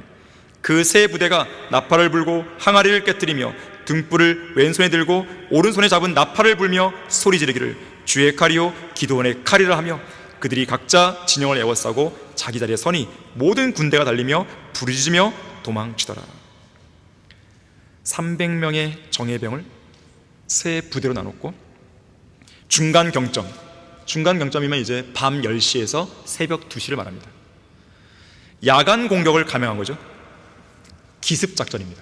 그 세 부대가 나팔을 불고 항아리를 깨뜨리며 등불을 왼손에 들고 오른손에 잡은 나팔을 불며 소리 지르기를, 주의 칼이요 기드온의 칼이라 하며 그들이 각자 진영을 에워싸고 자기 자리에 서니 모든 군대가 달리며 부르짖으며 도망치더라. 300명의 정예병을 세 부대로 나눴고, 중간 경점이면 이제 밤 10시에서 새벽 2시를 말합니다. 야간 공격을 감행한 거죠. 기습작전입니다.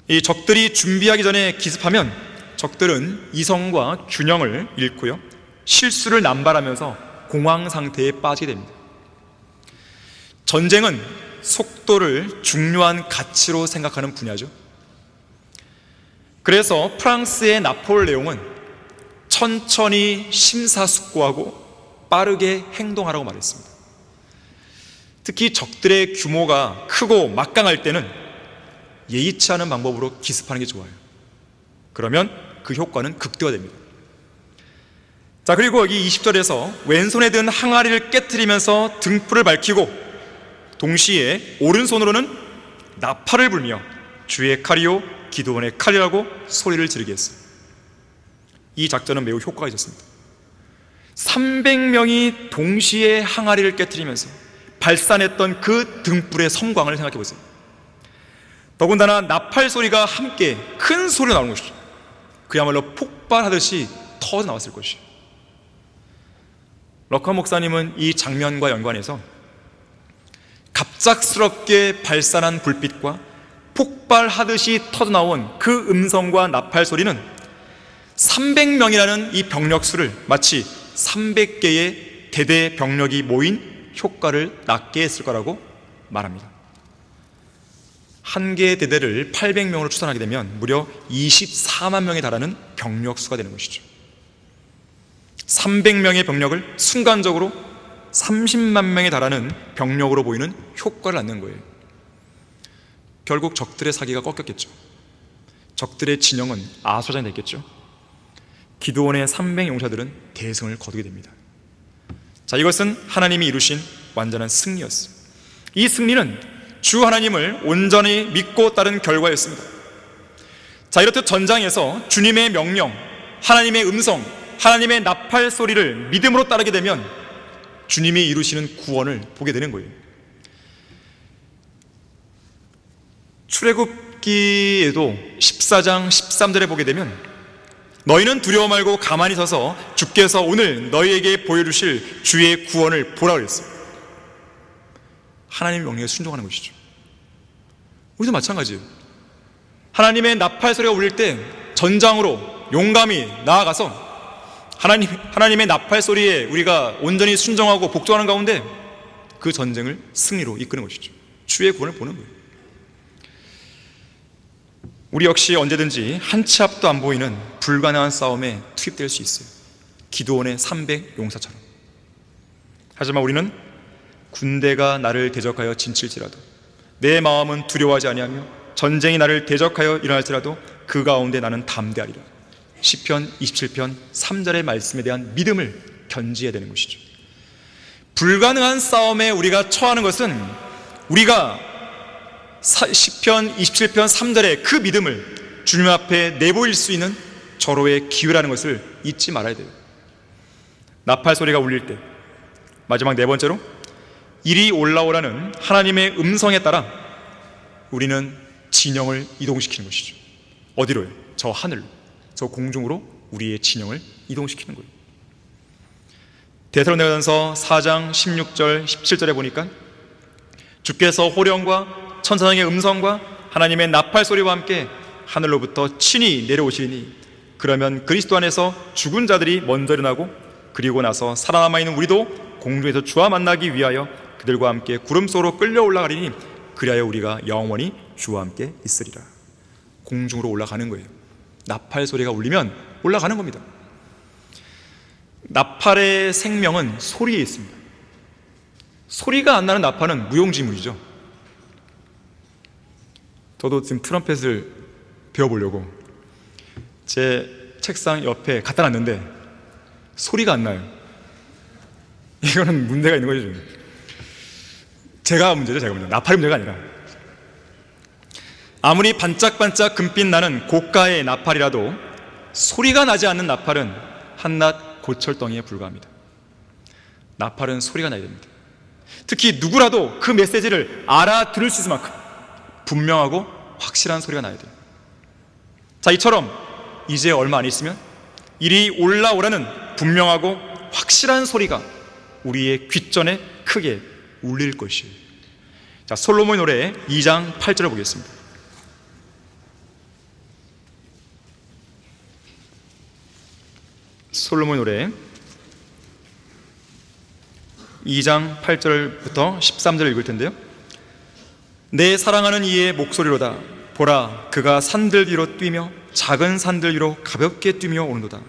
이 적들이 준비하기 전에 기습하면 적들은 이성과 균형을 잃고요, 실수를 남발하면서 공황 상태에 빠지게 됩니다. 전쟁은 속도를 중요한 가치로 생각하는 분야죠. 그래서 프랑스의 나폴레옹은 천천히 심사숙고하고 빠르게 행동하라고 말했습니다. 특히 적들의 규모가 크고 막강할 때는 예의치 않은 방법으로 기습하는 게 좋아요. 그러면 그 효과는 극대화됩니다. 자, 그리고 여기 20절에서 왼손에 든 항아리를 깨트리면서 등불을 밝히고 동시에 오른손으로는 나팔을 불며 주의 칼이요 기드온의 칼이라고 소리를 지르게 했어요. 이 작전은 매우 효과가 있었습니다. 300명이 동시에 항아리를 깨트리면서 발산했던 그 등불의 섬광을 생각해 보세요. 더군다나 나팔 소리가 함께 큰 소리가 나오는 것이죠. 그야말로 폭발하듯이 터져 나왔을 것이에요. 럭커 목사님은 이 장면과 연관해서 갑작스럽게 발산한 불빛과 폭발하듯이 터져나온 그 음성과 나팔 소리는 300명이라는 이 병력 수를 마치 300개의 대대 병력이 모인 효과를 낮게 했을 거라고 말합니다. 한 개의 대대를 800명으로 추산하게 되면 무려 24만 명에 달하는 병력 수가 되는 것이죠. 300명의 병력을 순간적으로 30만 명에 달하는 병력으로 보이는 효과를 낳는 거예요. 결국 적들의 사기가 꺾였겠죠. 적들의 진영은 아소장이 됐겠죠. 기드온의 300 용사들은 대승을 거두게 됩니다. 자, 이것은 하나님이 이루신 완전한 승리였어요. 이 승리는 주 하나님을 온전히 믿고 따른 결과였습니다. 자, 이렇듯 전장에서 주님의 명령, 하나님의 음성, 하나님의 나팔 소리를 믿음으로 따르게 되면 주님이 이루시는 구원을 보게 되는 거예요. 출애굽기에도 14장 13절에 보게 되면 너희는 두려워 말고 가만히 서서 주께서 오늘 너희에게 보여주실 주의 구원을 보라 그랬어요. 하나님의 명령에 순종하는 것이죠. 우리도 마찬가지예요. 하나님의 나팔 소리가 울릴 때 전장으로 용감히 나아가서 하나님의 나팔 소리에 우리가 온전히 순종하고 복종하는 가운데 그 전쟁을 승리로 이끄는 것이죠. 주의 구원을 보는 거예요. 우리 역시 언제든지 한 치 앞도 안 보이는 불가능한 싸움에 투입될 수 있어요. 기드온의 300 용사처럼. 하지만 우리는 군대가 나를 대적하여 진칠지라도 내 마음은 두려워하지 아니하며 전쟁이 나를 대적하여 일어날지라도 그 가운데 나는 담대하리라. 시편 27편 3절의 말씀에 대한 믿음을 견지해야 되는 것이죠. 불가능한 싸움에 우리가 처하는 것은 우리가 시편 27편 3절의 그 믿음을 주님 앞에 내보일 수 있는 절호의 기회라는 것을 잊지 말아야 돼요. 나팔 소리가 울릴 때, 마지막 네 번째로 이리 올라오라는 하나님의 음성에 따라 우리는 진영을 이동시키는 것이죠. 어디로요? 저 하늘로, 저 공중으로 우리의 진영을 이동시키는 거예요. 데살로니가전서 4장 16절 17절에 보니까 주께서 호령과 천사장의 음성과 하나님의 나팔 소리와 함께 하늘로부터 친히 내려오시리니 그러면 그리스도 안에서 죽은 자들이 먼저 일어나고 그리고 나서 살아남아있는 우리도 공중에서 주와 만나기 위하여 그들과 함께 구름 속으로 끌려 올라가리니 그리하여 우리가 영원히 주와 함께 있으리라. 공중으로 올라가는 거예요. 나팔 소리가 울리면 올라가는 겁니다. 나팔의 생명은 소리에 있습니다. 소리가 안 나는 나팔은 무용지물이죠. 저도 지금 트럼펫을 배워보려고 제 책상 옆에 갖다 놨는데 소리가 안 나요. 이거는 문제가 있는 거죠. 지금. 제가 문제죠. 나팔이 문제가 아니라. 아무리 반짝반짝 금빛 나는 고가의 나팔이라도 소리가 나지 않는 나팔은 한낱 고철덩이에 불과합니다. 나팔은 소리가 나야 됩니다. 특히 누구라도 그 메시지를 알아들을 수 있을 만큼 분명하고 확실한 소리가 나야 돼요. 자, 이처럼 이제 얼마 안 있으면 이리 올라오라는 분명하고 확실한 소리가 우리의 귓전에 크게 울릴 것이에요. 자, 솔로몬의 노래 2장 8절을 보겠습니다. 솔로몬의 노래 2장 8절부터 13절을 읽을 텐데요. 내 사랑하는 이의 목소리로다. 보라, 그가 산들 위로 뛰며 작은 산들 위로 가볍게 뛰며 오는도다.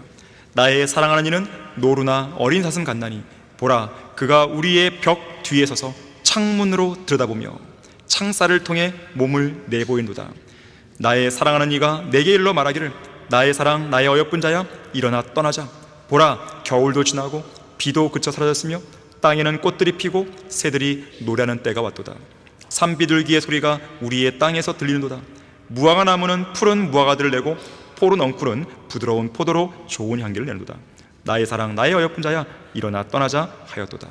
나의 사랑하는 이는 노루나 어린 사슴 같나니 보라, 그가 우리의 벽 뒤에 서서 창문으로 들여다보며 창살을 통해 몸을 내보인도다. 나의 사랑하는 이가 내게 일러 말하기를 나의 사랑, 나의 어여쁜 자야, 일어나 떠나자. 보라, 겨울도 지나고 비도 그쳐 사라졌으며 땅에는 꽃들이 피고 새들이 노래하는 때가 왔도다. 산비둘기의 소리가 우리의 땅에서 들리는도다. 무화과 나무는 푸른 무화과들을 내고 포른 엉쿨은 부드러운 포도로 좋은 향기를 내는도다. 나의 사랑, 나의 어여쁜 자야, 일어나 떠나자 하였도다.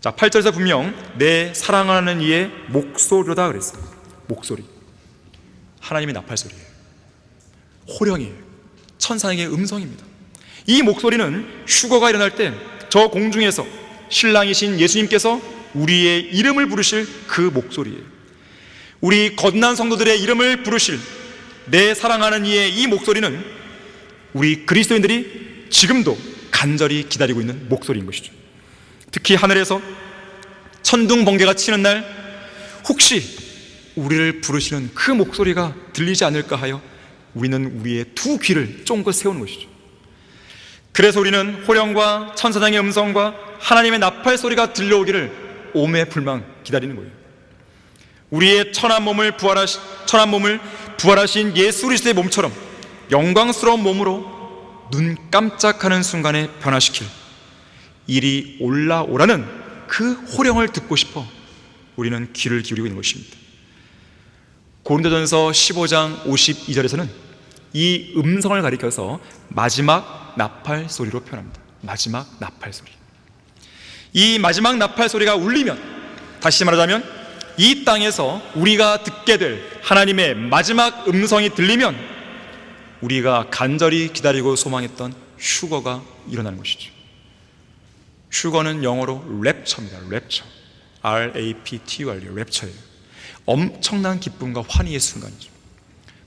자, 8절에서 분명 내 사랑하는 이의 목소리로다 그랬어요. 목소리, 하나님의 나팔 소리예요. 호령이에요. 천사에게 음성입니다. 이 목소리는 휴거가 일어날 때 저 공중에서 신랑이신 예수님께서 우리의 이름을 부르실 그 목소리예요. 우리 거듭난 성도들의 이름을 부르실 내 사랑하는 이의 이 목소리는 우리 그리스도인들이 지금도 간절히 기다리고 있는 목소리인 것이죠. 특히 하늘에서 천둥 번개가 치는 날 혹시 우리를 부르시는 그 목소리가 들리지 않을까 하여 우리는 우리의 두 귀를 쫑긋 세우는 것이죠. 그래서 우리는 호령과 천사장의 음성과 하나님의 나팔 소리가 들려오기를 오매불망 기다리는 거예요. 우리의 천한 몸을 부활하신 예수 그리스도의 몸처럼 영광스러운 몸으로 눈 깜짝하는 순간에 변화시킬 이리 올라오라는 그 호령을 듣고 싶어 우리는 귀를 기울이고 있는 것입니다. 고린도전서 15장 52절에서는 이 음성을 가리켜서 마지막 나팔 소리로 표현합니다. 마지막 나팔 소리. 이 마지막 나팔 소리가 울리면, 다시 말하자면 이 땅에서 우리가 듣게 될 하나님의 마지막 음성이 들리면 우리가 간절히 기다리고 소망했던 휴거가 일어나는 것이죠. 휴거는 영어로 랩처입니다. 랩처. R-A-P-T-U-R, 랩처예요. 엄청난 기쁨과 환희의 순간이죠.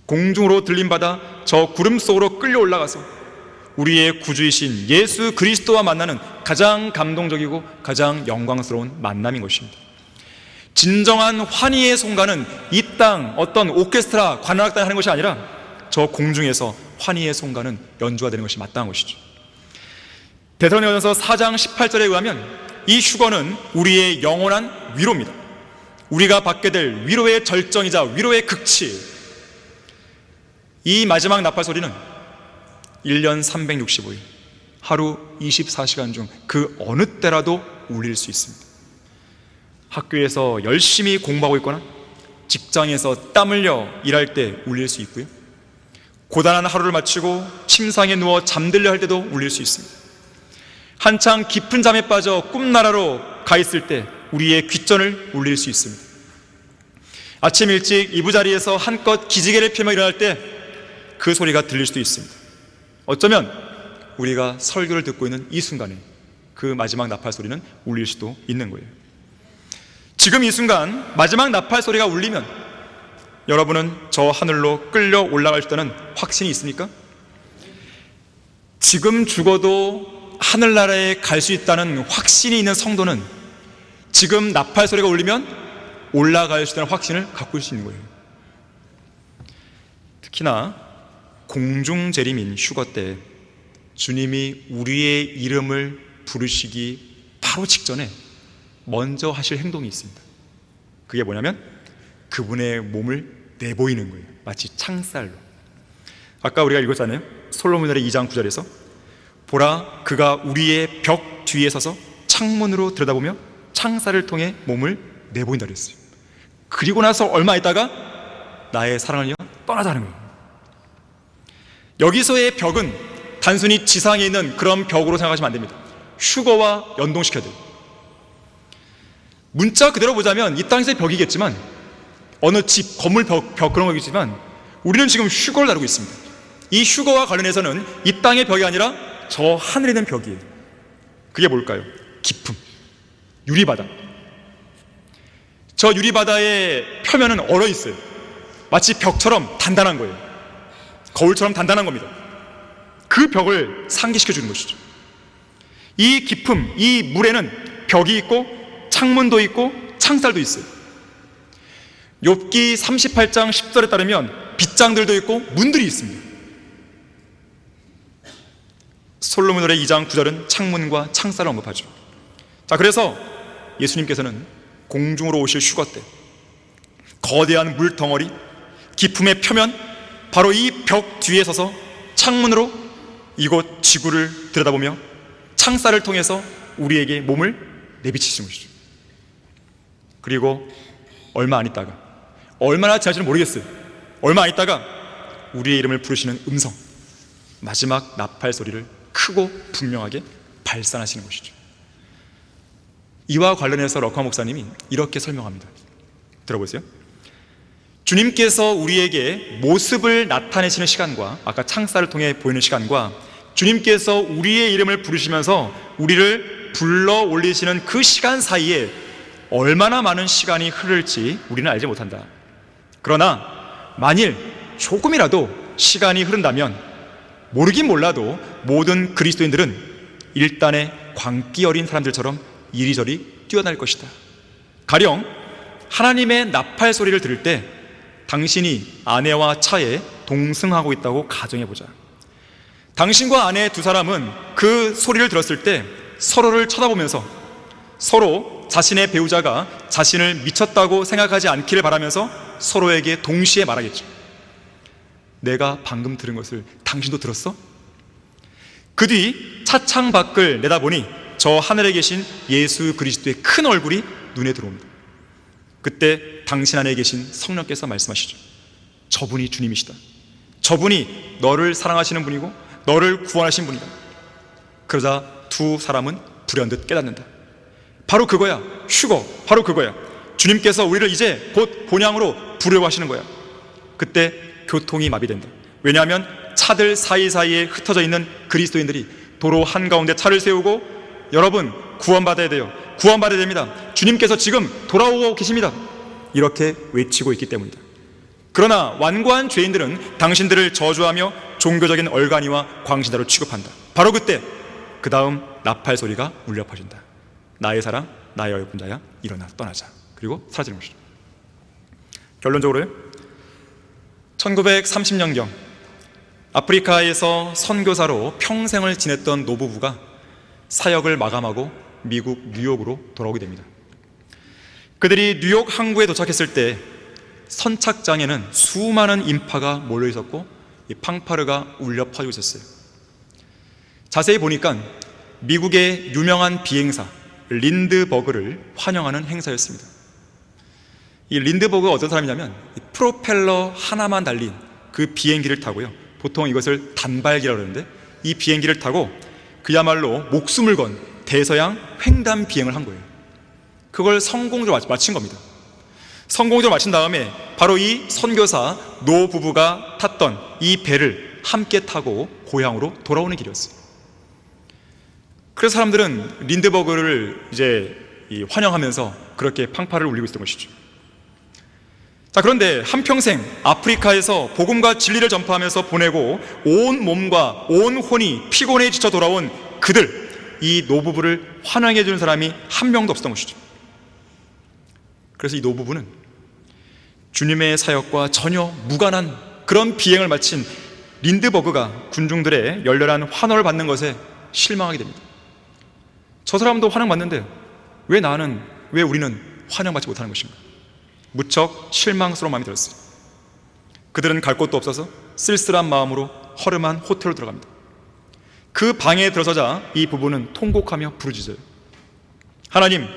공중으로 들림받아 저 구름 속으로 끌려 올라가서 우리의 구주이신 예수 그리스도와 만나는 가장 감동적이고 가장 영광스러운 만남인 것입니다. 진정한 환희의 순간은 이 땅 어떤 오케스트라 관악단이 하는 것이 아니라 저 공중에서 환희의 순간은 연주가 되는 것이 마땅한 것이죠. 데살로니가전서 4장 18절에 의하면 이 휴거는 우리의 영원한 위로입니다. 우리가 받게 될 위로의 절정이자 위로의 극치. 이 마지막 나팔 소리는 1년 365일 하루 24시간 중 그 어느 때라도 울릴 수 있습니다. 학교에서 열심히 공부하고 있거나 직장에서 땀 흘려 일할 때 울릴 수 있고요, 고단한 하루를 마치고 침상에 누워 잠들려 할 때도 울릴 수 있습니다. 한창 깊은 잠에 빠져 꿈나라로 가 있을 때 우리의 귓전을 울릴 수 있습니다. 아침 일찍 이부자리에서 한껏 기지개를 펴며 일어날 때 그 소리가 들릴 수도 있습니다. 어쩌면 우리가 설교를 듣고 있는 이 순간에 그 마지막 나팔 소리는 울릴 수도 있는 거예요. 지금 이 순간 마지막 나팔 소리가 울리면 여러분은 저 하늘로 끌려 올라갈 수 있다는 확신이 있습니까? 지금 죽어도 하늘나라에 갈 수 있다는 확신이 있는 성도는 지금 나팔 소리가 울리면 올라갈 수 있다는 확신을 갖고 있을 수 있는 거예요. 특히나 공중재림인 휴거 때 주님이 우리의 이름을 부르시기 바로 직전에 먼저 하실 행동이 있습니다. 그게 뭐냐면 그분의 몸을 내보이는 거예요. 마치 창살로. 아까 우리가 읽었잖아요. 솔로몬의 2장 9절에서 보라, 그가 우리의 벽 뒤에 서서 창문으로 들여다보며 창살을 통해 몸을 내보인다 그랬어요. 그리고 나서 얼마 있다가 나의 사랑을 떠나자는 거예요. 여기서의 벽은 단순히 지상에 있는 그런 벽으로 생각하시면 안 됩니다. 휴거와 연동시켜야 돼요. 문자 그대로 보자면 이 땅에서의 벽이겠지만, 어느 집, 건물 벽 그런 거겠지만 우리는 지금 휴거를 다루고 있습니다. 이 휴거와 관련해서는 이 땅의 벽이 아니라 저 하늘에 있는 벽이에요. 그게 뭘까요? 깊음, 유리바다. 저 유리바다의 표면은 얼어있어요. 마치 벽처럼 단단한 거예요. 거울처럼 단단한 겁니다. 그 벽을 상기시켜 주는 것이죠. 이 깊음, 이 물에는 벽이 있고 창문도 있고 창살도 있어요. 욥기 38장 10절에 따르면 빗장들도 있고 문들이 있습니다. 솔로몬 노래 2장 9절은 창문과 창살을 언급하죠. 자, 그래서 예수님께서는 공중으로 오실 휴거 때 거대한 물덩어리, 깊음의 표면, 바로 이 벽 뒤에 서서 창문으로 이곳 지구를 들여다보며 창살을 통해서 우리에게 몸을 내비치시는 것이죠. 그리고 얼마 안 있다가, 얼마나 지날지는 모르겠어요. 얼마 안 있다가 우리의 이름을 부르시는 음성, 마지막 나팔 소리를 크고 분명하게 발산하시는 것이죠. 이와 관련해서 럭커 목사님이 이렇게 설명합니다. 들어보세요. 주님께서 우리에게 모습을 나타내시는 시간과 아까 창살을 통해 보이는 시간과 주님께서 우리의 이름을 부르시면서 우리를 불러 올리시는 그 시간 사이에 얼마나 많은 시간이 흐를지 우리는 알지 못한다. 그러나 만일 조금이라도 시간이 흐른다면 모르긴 몰라도 모든 그리스도인들은 일단의 광기 어린 사람들처럼 이리저리 뛰어날 것이다. 가령 하나님의 나팔 소리를 들을 때 당신이 아내와 차에 동승하고 있다고 가정해보자. 당신과 아내 두 사람은 그 소리를 들었을 때 서로를 쳐다보면서 서로 자신의 배우자가 자신을 미쳤다고 생각하지 않기를 바라면서 서로에게 동시에 말하겠죠. 내가 방금 들은 것을 당신도 들었어? 그 뒤 차창 밖을 내다보니 저 하늘에 계신 예수 그리스도의 큰 얼굴이 눈에 들어옵니다. 그때 당신 안에 계신 성령께서 말씀하시죠. 저분이 주님이시다. 저분이 너를 사랑하시는 분이고 너를 구원하신 분이다. 그러자 두 사람은 불현듯 깨닫는다. 바로 그거야. 휴거. 바로 그거야. 주님께서 우리를 이제 곧 본향으로 부르려고 하시는 거야. 그때 교통이 마비된다. 왜냐하면 차들 사이사이에 흩어져 있는 그리스도인들이 도로 한가운데 차를 세우고 여러분 구원받아야 돼요. 구원받아야 됩니다. 주님께서 지금 돌아오고 계십니다. 이렇게 외치고 있기 때문이다. 그러나 완고한 죄인들은 당신들을 저주하며 종교적인 얼간이와 광신자로 취급한다. 바로 그때 그 다음 나팔 소리가 울려 퍼진다. 나의 사랑, 나의 얼굴자야, 일어나 떠나자. 그리고 사라지는 것이죠. 결론적으로 1930년경 아프리카에서 선교사로 평생을 지냈던 노부부가 사역을 마감하고 미국 뉴욕으로 돌아오게 됩니다. 그들이 뉴욕 항구에 도착했을 때 선착장에는 수많은 인파가 몰려 있었고 이 팡파르가 울려 퍼지고 있었어요. 자세히 보니까 미국의 유명한 비행사 린드버그를 환영하는 행사였습니다. 이 린드버그가 어떤 사람이냐면 프로펠러 하나만 달린 그 비행기를 타고요, 보통 이것을 단발기라고 그러는데 이 비행기를 타고 그야말로 목숨을 건 대서양 횡단 비행을 한 거예요. 그걸 성공적으로 마친 겁니다. 성공적으로 마친 다음에 바로 이 선교사 노 부부가 탔던 이 배를 함께 타고 고향으로 돌아오는 길이었어요. 그래서 사람들은 린드버그를 이제 환영하면서 그렇게 팡파를 울리고 있었던 것이죠. 자, 그런데 한평생 아프리카에서 복음과 진리를 전파하면서 보내고 온 몸과 온 혼이 피곤해 지쳐 돌아온 그들, 이 노부부를 환영해 주는 사람이 한 명도 없었던 것이죠. 그래서 이 노부부는 주님의 사역과 전혀 무관한 그런 비행을 마친 린드버그가 군중들의 열렬한 환호를 받는 것에 실망하게 됩니다. 저 사람도 환영받는데 왜 우리는 환영받지 못하는 것인가? 무척 실망스러운 마음이 들었어요. 그들은 갈 곳도 없어서 쓸쓸한 마음으로 허름한 호텔로 들어갑니다. 그 방에 들어서자 이 부부는 통곡하며 부르짖어요. 하나님,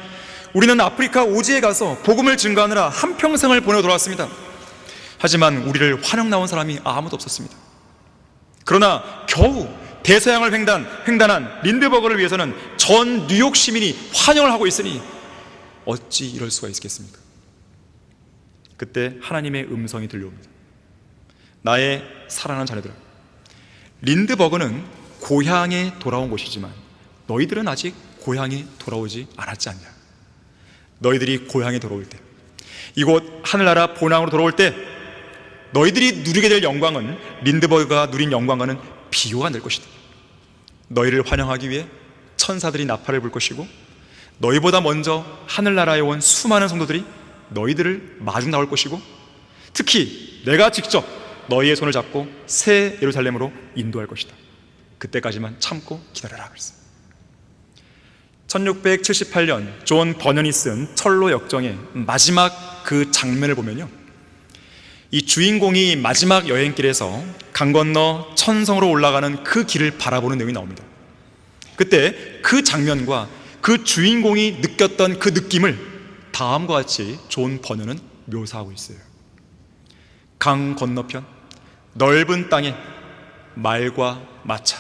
우리는 아프리카 오지에 가서 복음을 증거하느라 한평생을 보내고 돌아왔습니다. 하지만 우리를 환영 나온 사람이 아무도 없었습니다. 그러나 겨우 대서양을 횡단한 린드버그를 위해서는 전 뉴욕 시민이 환영을 하고 있으니 어찌 이럴 수가 있겠습니까? 그때 하나님의 음성이 들려옵니다. 나의 사랑하는 자녀들아, 린드버그는 고향에 돌아온 곳이지만 너희들은 아직 고향에 돌아오지 않았지 않냐? 너희들이 고향에 돌아올 때, 이곳 하늘나라 본향으로 돌아올 때 너희들이 누리게 될 영광은 린드버그가 누린 영광과는 비교가 안 될 것이다. 너희를 환영하기 위해 천사들이 나팔을 불 것이고 너희보다 먼저 하늘나라에 온 수많은 성도들이 너희들을 마중 나올 것이고 특히 내가 직접 너희의 손을 잡고 새 예루살렘으로 인도할 것이다. 그때까지만 참고 기다려라 그랬어요. 1678년 존 버넌이 쓴 철로 역정의 마지막 그 장면을 보면요, 이 주인공이 마지막 여행길에서 강 건너 천성으로 올라가는 그 길을 바라보는 내용이 나옵니다. 그때 그 장면과 그 주인공이 느꼈던 그 느낌을 다음과 같이 존 버넌은 묘사하고 있어요. 강 건너편 넓은 땅에 말과 마차,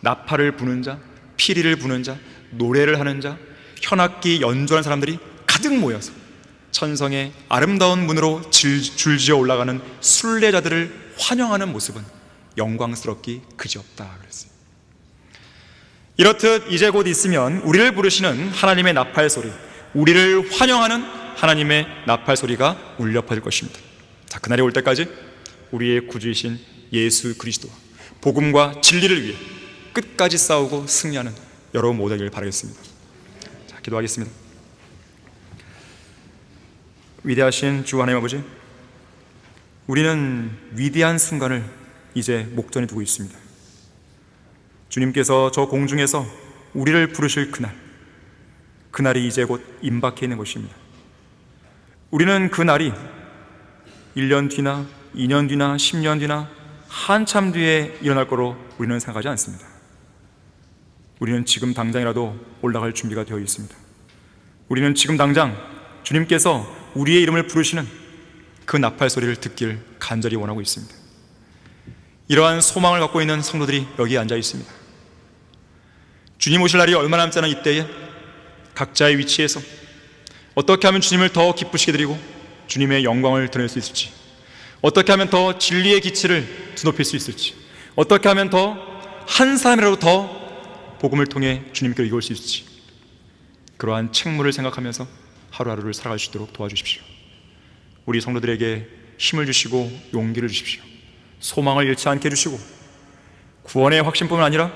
나팔을 부는 자, 피리를 부는 자, 노래를 하는 자, 현악기 연주하는 사람들이 가득 모여서 천성의 아름다운 문으로 줄지어 올라가는 순례자들을 환영하는 모습은 영광스럽기 그지없다 그랬어요. 이렇듯 이제 곧 있으면 우리를 부르시는 하나님의 나팔 소리, 우리를 환영하는 하나님의 나팔 소리가 울려 퍼질 것입니다. 자, 그날이 올 때까지 우리의 구주이신 예수 그리스도와 복음과 진리를 위해 끝까지 싸우고 승리하는 여러분 모두 되기를 바라겠습니다. 자, 기도하겠습니다. 위대하신 주 하나님 아버지, 우리는 위대한 순간을 이제 목전에 두고 있습니다. 주님께서 저 공중에서 우리를 부르실 그날이 이제 곧 임박해 있는 것입니다. 우리는 그날이 1년 뒤나 2년 뒤나 10년 뒤나 한참 뒤에 일어날 거로 우리는 생각하지 않습니다. 우리는 지금 당장이라도 올라갈 준비가 되어 있습니다. 우리는 지금 당장 주님께서 우리의 이름을 부르시는 그 나팔 소리를 듣길 간절히 원하고 있습니다. 이러한 소망을 갖고 있는 성도들이 여기에 앉아 있습니다. 주님 오실 날이 얼마 남지 않은 이때에 각자의 위치에서 어떻게 하면 주님을 더 기쁘시게 드리고 주님의 영광을 드러낼 수 있을지, 어떻게 하면 더 진리의 기치를 드높일 수 있을지, 어떻게 하면 더 한 사람이라도 더 복음을 통해 주님께로 이끌 수 있을지, 그러한 책무를 생각하면서 하루하루를 살아갈 수 있도록 도와주십시오. 우리 성도들에게 힘을 주시고 용기를 주십시오. 소망을 잃지 않게 해주시고 구원의 확신뿐만 아니라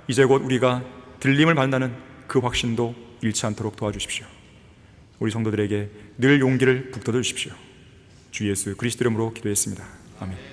이제 곧 우리가 들림을 받는다는 그 확신도 잃지 않도록 도와주십시오. 우리 성도들에게 늘 용기를 북돋워 주십시오. 주 예수 그리스도 이름으로 기도했습니다. 아멘.